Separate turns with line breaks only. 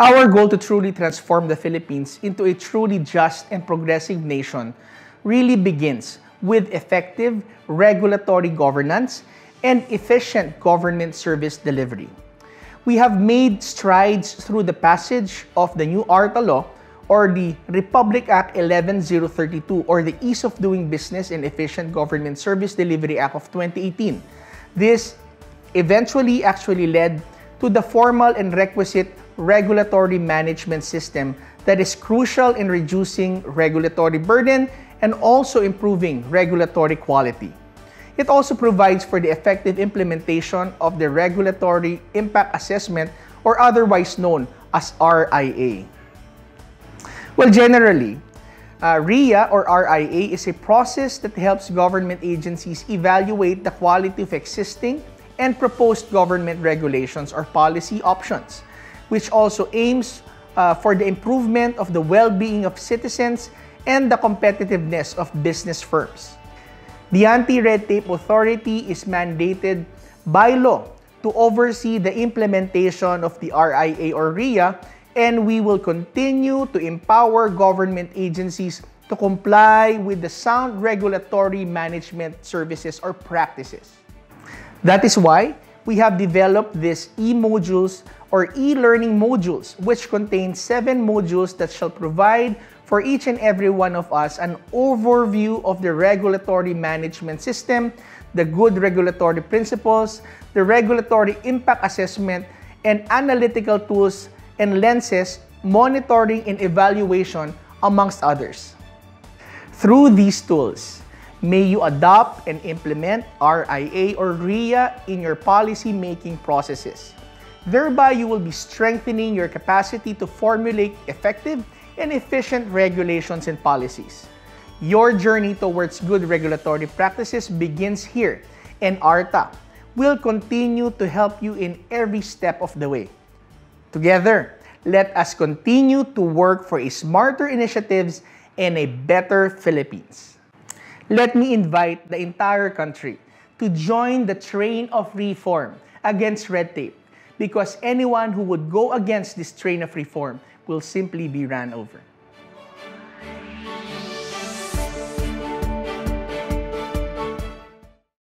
Our goal to truly transform the Philippines into a truly just and progressive nation really begins with effective regulatory governance and efficient government service delivery. We have made strides through the passage of the new ARTA law, or the Republic Act 11032, or the Ease of Doing Business and Efficient Government Service Delivery Act of 2018. This eventually actually led to the formal and requisite regulatory management system that is crucial in reducing regulatory burden and also improving regulatory quality. It also provides for the effective implementation of the Regulatory Impact Assessment, or otherwise known as RIA. Well, generally, RIA or RIA is a process that helps government agencies evaluate the quality of existing and proposed government regulations or policy options, which also aims for the improvement of the well-being of citizens and the competitiveness of business firms. The Anti-Red Tape Authority is mandated by law to oversee the implementation of the RIA or RIA, and we will continue to empower government agencies to comply with the sound regulatory management services or practices. That is why we have developed these e-modules or e-learning modules, which contain 7 modules that shall provide for each and every one of us an overview of the regulatory management system, the good regulatory principles, the regulatory impact assessment, and analytical tools and lenses, monitoring and evaluation, amongst others. Through these tools, may you adopt and implement RIA or RIA in your policy-making processes. Thereby, you will be strengthening your capacity to formulate effective and efficient regulations and policies. Your journey towards good regulatory practices begins here, and ARTA will continue to help you in every step of the way. Together, let us continue to work for a smarter initiatives and a better Philippines. Let me invite the entire country to join the train of reform against red tape, because anyone who would go against this train of reform will simply be ran over.